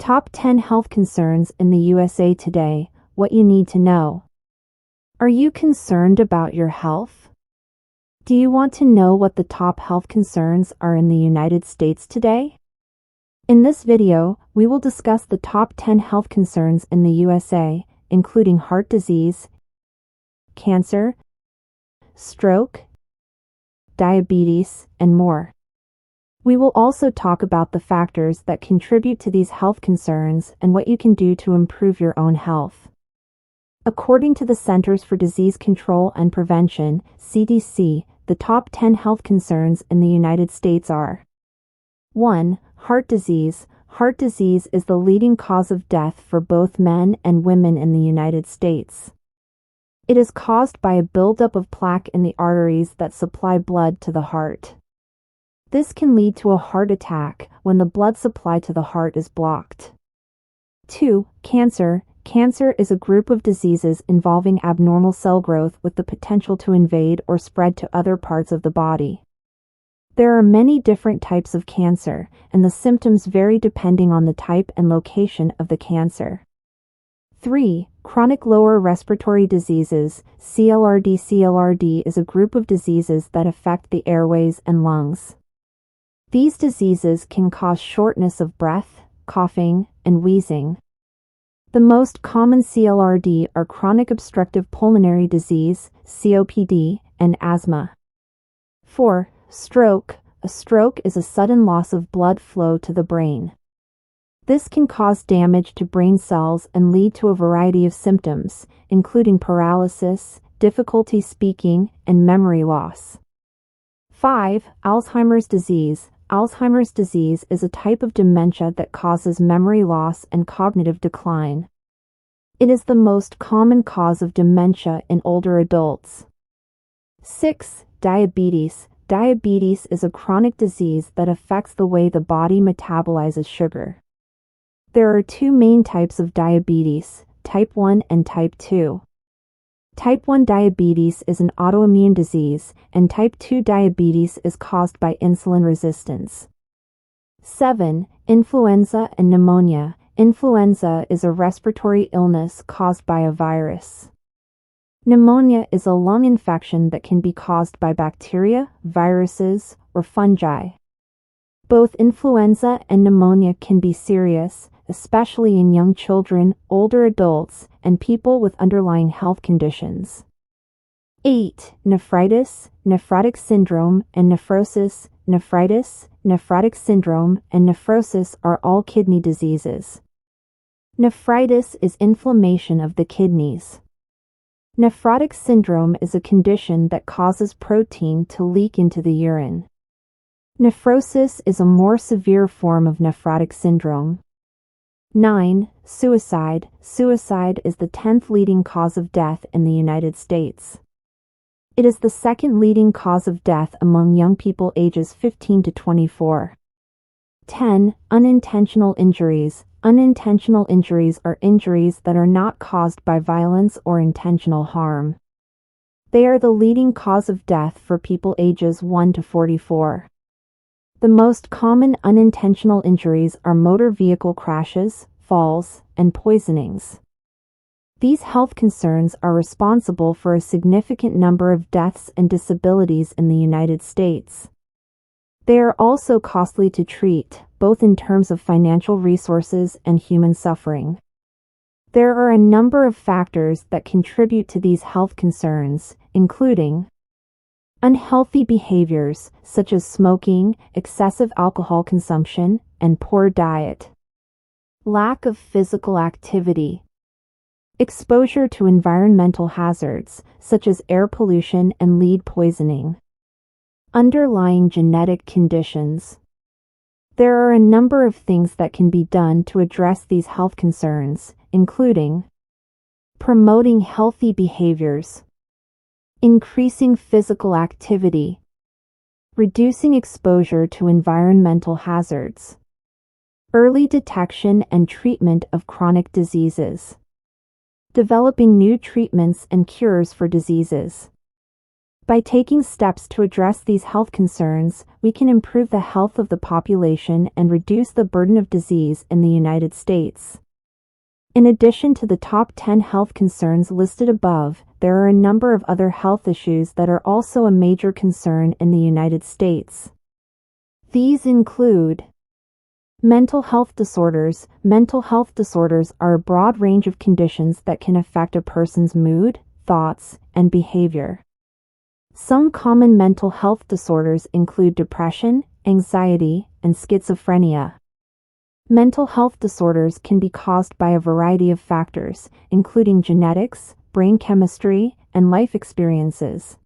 Top 10 Health Concerns in the USA Today, What You Need to Know. Are you concerned about your health? Do you want to know what the top health concerns are in the United States today? In this video, we will discuss the top 10 health concerns in the USA, including heart disease, cancer, stroke, diabetes, and more. We will also talk about the factors that contribute to these health concerns and what you can do to improve your own health. According to the Centers for Disease Control and Prevention, CDC, the top 10 health concerns in the United States are: 1. Heart disease. Heart disease is the leading cause of death for both men and women in the United States. It is caused by a buildup of plaque in the arteries that supply blood to the heart. This can lead to a heart attack when the blood supply to the heart is blocked. 2. Cancer. Cancer is a group of diseases involving abnormal cell growth with the potential to invade or spread to other parts of the body. There are many different types of cancer, and the symptoms vary depending on the type and location of the cancer. 3. Chronic lower respiratory diseases. clrd. clrd is a group of diseases that affect the airways and lungs. These diseases can cause shortness of breath, coughing, and wheezing. The most common clrd are chronic obstructive pulmonary disease, COPD, and asthma. 4. Stroke. A stroke is a sudden loss of blood flow to the brain. This can cause damage to brain cells and lead to a variety of symptoms, including paralysis, difficulty speaking, and memory loss. 5. Alzheimer's disease. Alzheimer's disease is a type of dementia that causes memory loss and cognitive decline. It is the most common cause of dementia in older adults. 6. Diabetes. Diabetes is a chronic disease that affects the way the body metabolizes sugar. There are two main types of diabetes, type 1 and type 2. Type 1 diabetes is an autoimmune disease, and type 2 diabetes is caused by insulin resistance. 7. Influenza and pneumonia. Influenza is a respiratory illness caused by a virus. Pneumonia is a lung infection that can be caused by bacteria, viruses, or fungi. Both influenza and pneumonia can be serious, especially in young children, older adults, and people with underlying health conditions. 8. Nephritis, nephrotic syndrome, and nephrosis. Nephritis, nephrotic syndrome, and nephrosis are all kidney diseases. Nephritis is inflammation of the kidneys. Nephrotic syndrome is a condition that causes protein to leak into the urine. Nephrosis is a more severe form of nephrotic syndrome. 9. Suicide. Suicide is the 10th leading cause of death in the United States. It is the second leading cause of death among young people ages 15 to 24. 10. Unintentional injuries. Unintentional injuries are injuries that are not caused by violence or intentional harm. They are the leading cause of death for people ages 1 to 44. The most common unintentional injuries are motor vehicle crashes, falls, and poisonings. These health concerns are responsible for a significant number of deaths and disabilities in the United States. They are also costly to treat, both in terms of financial resources and human suffering. There are a number of factors that contribute to these health concerns, including unhealthy behaviors, such as smoking, excessive alcohol consumption, and poor diet. Lack of physical activity. Exposure to environmental hazards, such as air pollution and lead poisoning. Underlying genetic conditions. There are a number of things that can be done to address these health concerns, including promoting healthy behaviors, increasing physical activity, reducing exposure to environmental hazards, early detection and treatment of chronic diseases, developing new treatments and cures for diseases, By taking steps to address these health concerns, we can improve the health of the population and reduce the burden of disease in the United States. In addition to the top 10 health concerns listed above, there are a number of other health issues that are also a major concern in the United States. These include mental health disorders. Mental health disorders are a broad range of conditions that can affect a person's mood, thoughts, and behavior. Some common mental health disorders include depression, anxiety, and schizophrenia. Mental health disorders can be caused by a variety of factors, including genetics, brain chemistry, and life experiences.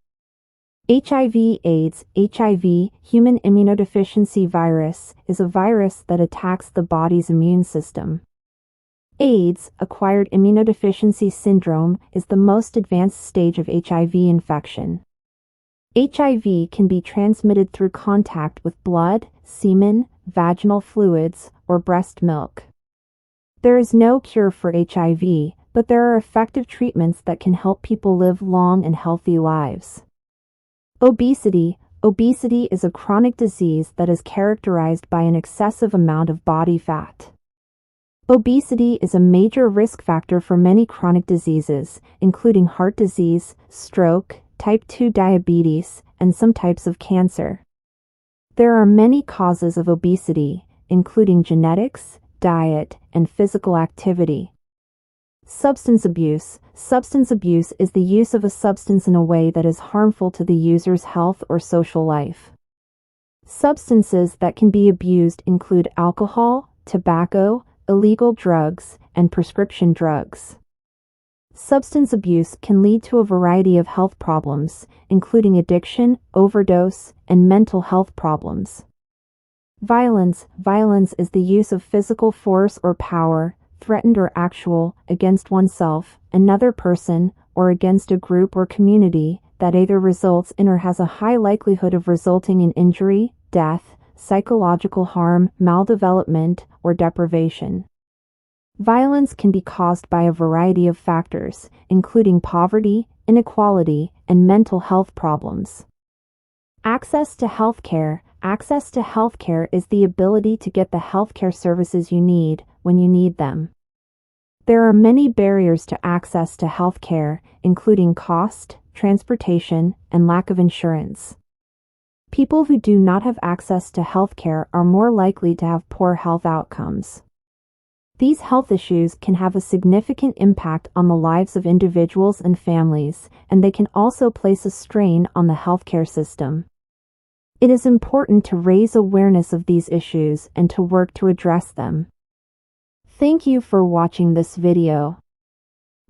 HIV/AIDS. HIV, human immunodeficiency virus, is a virus that attacks the body's immune system. AIDS, acquired immunodeficiency syndrome, is the most advanced stage of HIV infection. HIV can be transmitted through contact with blood, semen, vaginal fluids, or breast milk. There is no cure for HIV, but there are effective treatments that can help people live long and healthy lives. Obesity. Obesity is a chronic disease that is characterized by an excessive amount of body fat. Obesity is a major risk factor for many chronic diseases, including heart disease, stroke, type 2 diabetes, and some types of cancer. There are many causes of obesity, including genetics, diet, and physical activity. Substance abuse. Substance abuse is the use of a substance in a way that is harmful to the user's health or social life. Substances that can be abused include alcohol, tobacco, illegal drugs, and prescription drugs. Substance abuse can lead to a variety of health problems, including addiction, overdose, and mental health problems. Violence. Violence is the use of physical force or power, threatened or actual, against oneself, another person, or against a group or community, that either results in or has a high likelihood of resulting in injury, death, psychological harm, maldevelopment, or deprivation. Violence can be caused by a variety of factors, including poverty, inequality, and mental health problems. Access to healthcare. Access to healthcare is the ability to get the healthcare services you need when you need them. There are many barriers to access to healthcare, including cost, transportation, and lack of insurance. People who do not have access to healthcare are more likely to have poor health outcomes. These health issues can have a significant impact on the lives of individuals and families, and they can also place a strain on the healthcare system. It is important to raise awareness of these issues and to work to address them. Thank you for watching this video.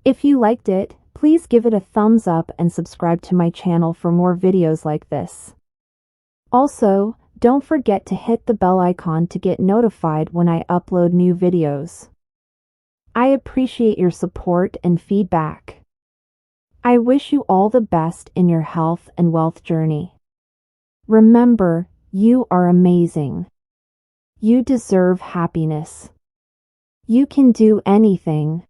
If you liked it, please give it a thumbs up and subscribe to my channel for more videos like this. Also, don't forget to hit the bell icon to get notified when I upload new videos. I appreciate your support and feedback. I wish you all the best in your health and wealth journey. Remember, you are amazing. You deserve happiness. You can do anything.